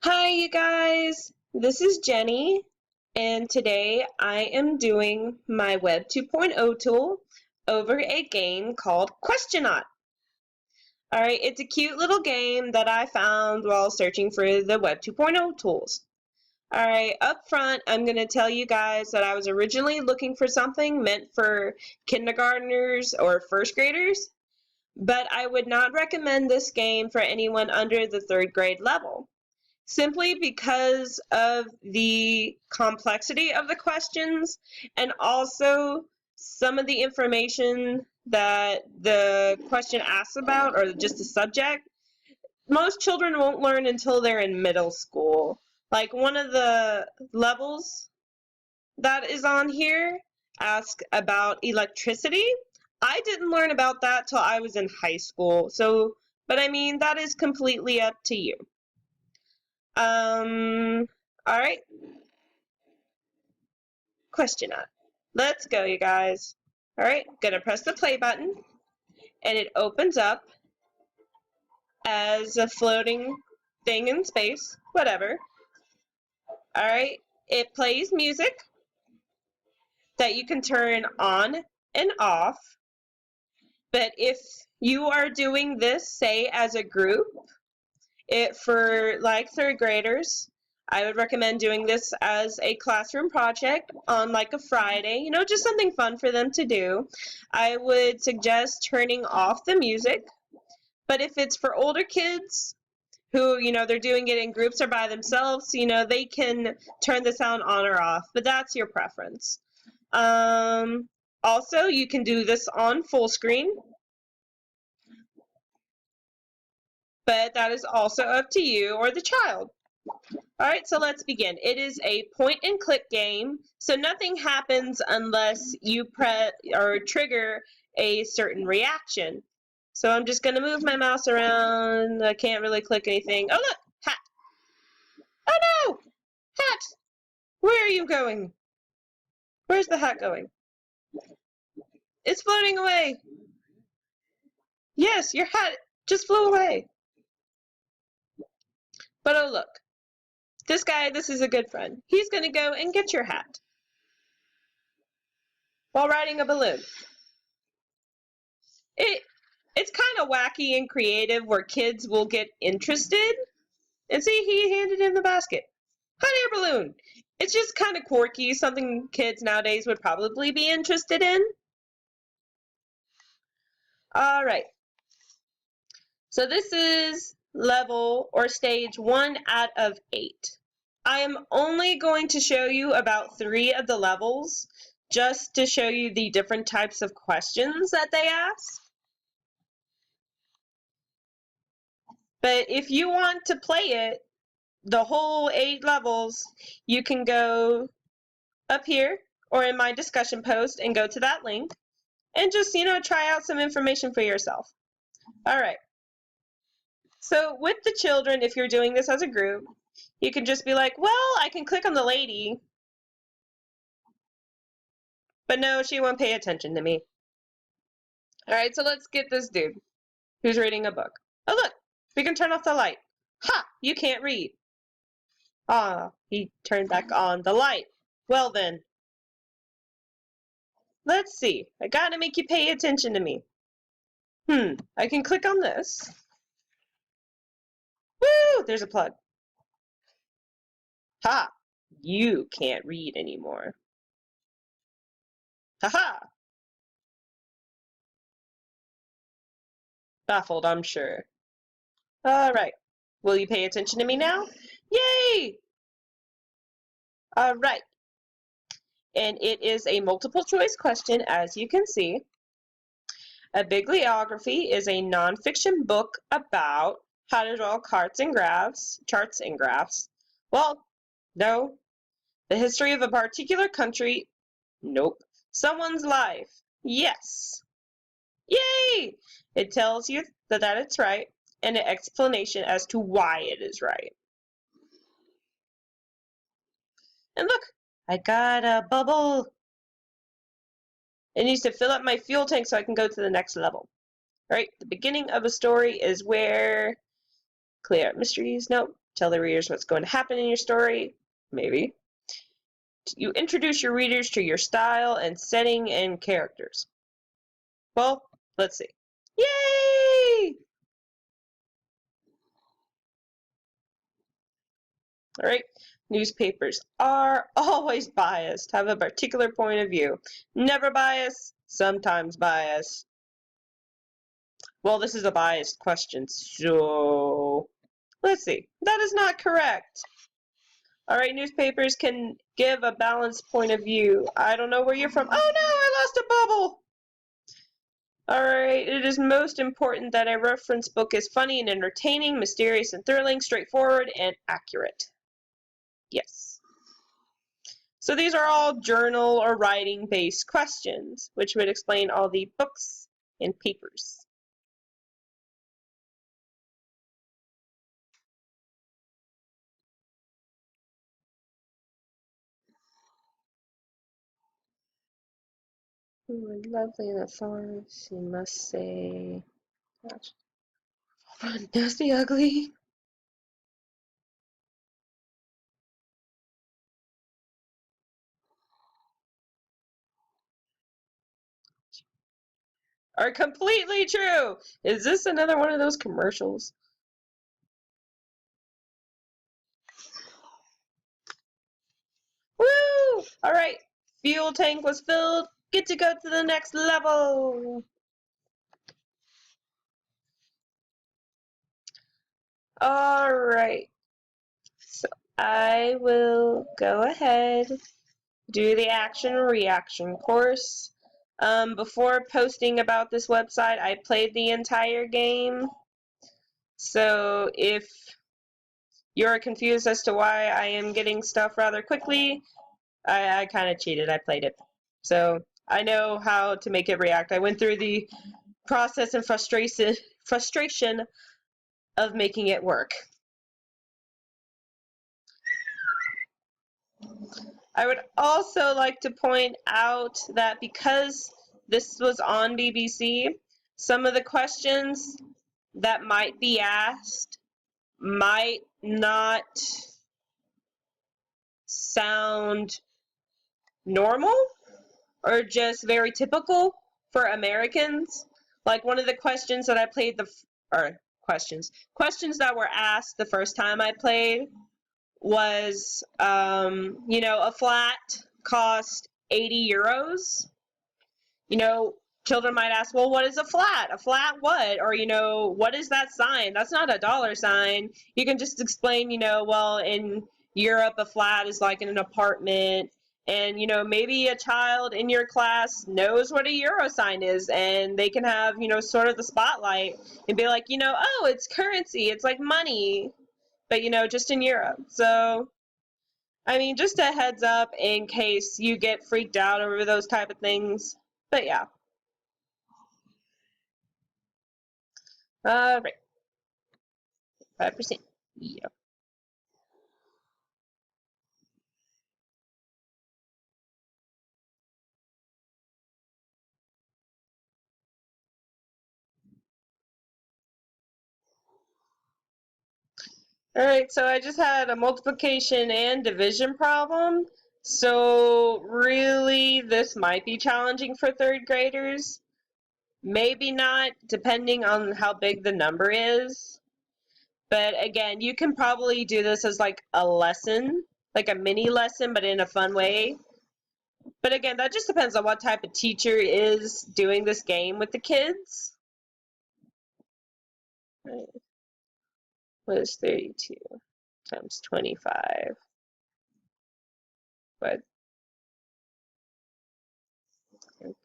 Hi, you guys. This is Jenny, and today I am doing my Web 2.0 tool over a game called Questionaut. All right, it's a cute little game that I found while searching for the Web 2.0 tools. All right, up front, I'm going to tell you guys that I was originally looking for something meant for kindergartners or first graders, but I would not recommend this game for anyone under the third grade level, simply because of the complexity of the questions and also some of the information that the question asks about, or just the subject. Most children won't learn until they're in middle school. Like, one of the levels that is on here asks about electricity. I didn't learn about that till I was in high school. But I mean, that is completely up to you. All right. Questionaut. Let's go, you guys. All right, gonna press the play button, and it opens up as a floating thing in space, whatever. All right, it plays music that you can turn on and off. But if you are doing this, say, as a group, for like third graders, I would recommend doing this as a classroom project on like a Friday, just something fun for them to do. I would suggest turning off the music. But if it's for older kids who, they're doing it in groups or by themselves, they can turn the sound on or off, but that's your preference. Also, you can do this on full screen, but that is also up to you or the child. All right, so let's begin. It is a point and click game, so nothing happens unless you press or trigger a certain reaction. So I'm just going to move my mouse around. I can't really click anything. Oh, look, hat. Oh, no, hat. Where are you going? Where's the hat going? It's floating away. Yes, your hat just flew away. But oh, look, this is a good friend. He's going to go and get your hat while riding a balloon. It's kind of wacky and creative where kids will get interested. And see, he handed in the basket. Hot air balloon. It's just kind of quirky, something kids nowadays would probably be interested in. All right. So this is level or stage 1 out of 8. I am only going to show you about 3 of the levels just to show you the different types of questions that they ask. But if you want to play it, the whole 8 levels, you can go up here or in my discussion post and go to that link and just, try out some information for yourself. All right. So with the children, if you're doing this as a group, you can just be like, well, I can click on the lady, but no, she won't pay attention to me. All right, so let's get this dude who's reading a book. Oh, look, we can turn off the light. Ha, you can't read. Ah, he turned back on the light. Well then, let's see. I gotta make you pay attention to me. I can click on this. Woo, there's a plug. Ha, you can't read anymore. Ha-ha. Baffled, I'm sure. All right. Will you pay attention to me now? Yay! All right. And it is a multiple choice question, as you can see. A bibliography is a nonfiction book about how to draw charts and graphs. Well, no. The history of a particular country? Nope. Someone's life? Yes. Yay! It tells you that it's right and an explanation as to why it is right. And look, I got a bubble. It needs to fill up my fuel tank so I can go to the next level. All right, the beginning of a story is where clear mysteries. No, Tell the readers what's going to happen in your story? Maybe. You introduce your readers to your style and setting and characters. Well, let's see. Yay! All right. Newspapers are always biased, have a particular point of view. Never biased, sometimes biased. Well, this is a biased question, so let's see. That is not correct. All right, newspapers can give a balanced point of view. I don't know where you're from. Oh no, I lost a bubble. All right, it is most important that a reference book is funny and entertaining, mysterious and thrilling, straightforward, and accurate. Yes. So these are all journal or writing-based questions, which would explain all the books and papers. Ooh, lovely in the forest, you must say. Nasty, ugly. Are completely true. Is this another one of those commercials? Woo! All right, fuel tank was filled. Get to go to the next level. All right, so I will go ahead, do the action reaction course. Before posting about this website, I played the entire game. So if you're confused as to why I am getting stuff rather quickly, I kind of cheated. I played it. So I know how to make it react. I went through the process and frustration of making it work. I would also like to point out that because this was on BBC, some of the questions that might be asked might not sound normal or just very typical for Americans. Like one of the questions that I played questions that were asked the first time I played was, a flat cost 80 euros. Children might ask, well, what is a flat? A flat what? Or, what is that sign? That's not a dollar sign. You can just explain, well, in Europe, a flat is like in an apartment. And, maybe a child in your class knows what a euro sign is, and they can have, sort of the spotlight and be like, oh, it's currency. It's like money, but, just in Europe. So, I mean, just a heads up in case you get freaked out over those type of things. But yeah. Right. 5%. Yeah. All right, so I just had a multiplication and division problem. So really, this might be challenging for third graders. Maybe not, depending on how big the number is. But again, you can probably do this as like a lesson, like a mini lesson, but in a fun way. But again, that just depends on what type of teacher is doing this game with the kids. Right. What is 32 times 25? What?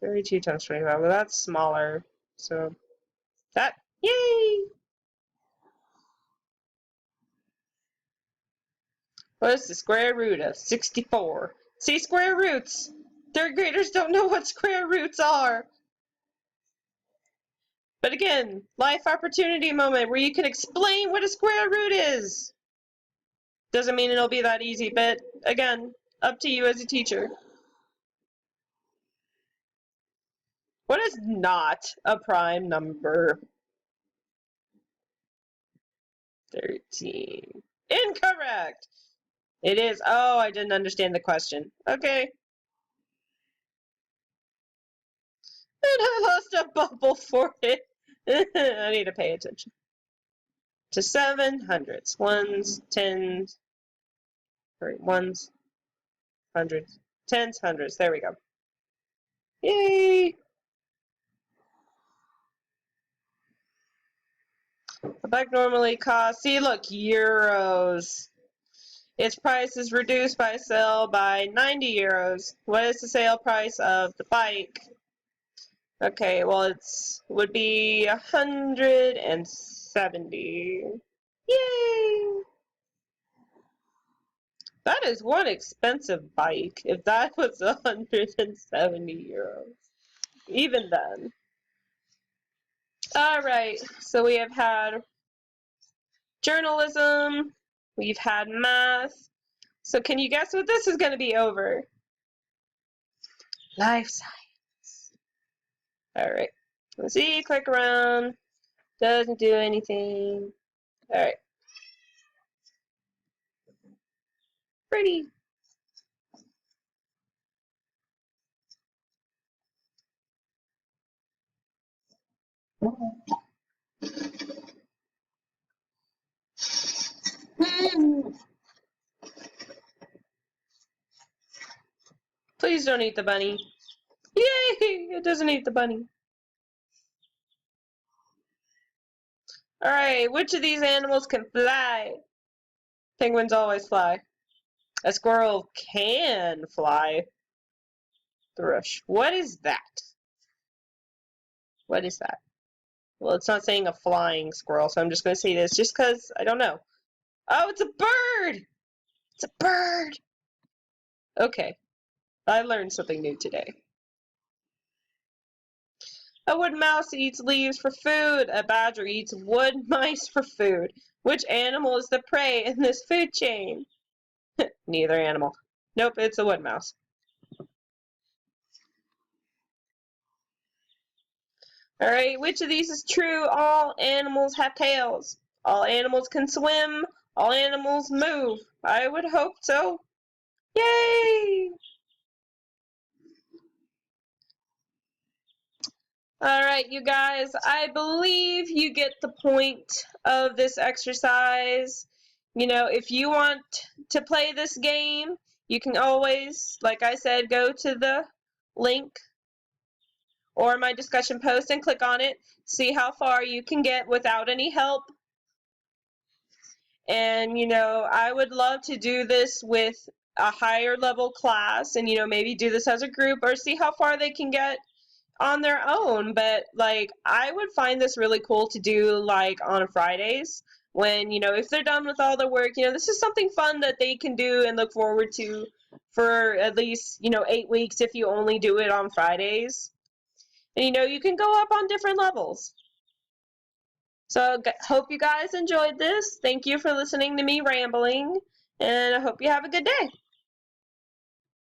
32 times 25. Well, that's smaller. So that, yay! What is the square root of 64? See, square roots. Third graders don't know what square roots are. But again, life opportunity moment where you can explain what a square root is. Doesn't mean it'll be that easy, but again, up to you as a teacher. What is not a prime number? 13. Incorrect. It is. Oh, I didn't understand the question. Okay. And I lost a bubble for it. I need to pay attention. To 700s. Ones, tens, or ones, hundreds, tens, hundreds. There we go. Yay! A bike normally costs, see, look, euros. Its price is reduced by sale by 90 euros. What is the sale price of the bike? Okay, well, would be 170. Yay! That is one expensive bike, if that was 170 euros. Even then. Alright, so we have had journalism, we've had math. So can you guess what this is going to be over? Life science. Alright, let's see, click around. Doesn't do anything. Alright. Pretty. Please don't eat the bunny. Yay! It doesn't eat the bunny. Alright, which of these animals can fly? Penguins always fly. A squirrel can fly. Thrush. What is that? What is that? Well, it's not saying a flying squirrel, so I'm just going to say this just because I don't know. Oh, it's a bird! It's a bird! Okay. I learned something new today. A wood mouse eats leaves for food. A badger eats wood mice for food. Which animal is the prey in this food chain? Neither animal. Nope, it's a wood mouse. Alright, which of these is true? All animals have tails. All animals can swim. All animals move. I would hope so. Yay! Alright, you guys, I believe you get the point of this exercise. You know, if you want to play this game, you can always, like I said, go to the link or my discussion post and click on it. See how far you can get without any help. And, you know, I would love to do this with a higher level class and, you know, maybe do this as a group or see how far they can get on their own. But like, I would find this really cool to do like on Fridays when, you know, if they're done with all their work, you know, this is something fun that they can do and look forward to for at least, you know, 8 weeks if you only do it on Fridays. And, you know, you can go up on different levels. So hope you guys enjoyed this. Thank you for listening to me rambling, and I hope you have a good day.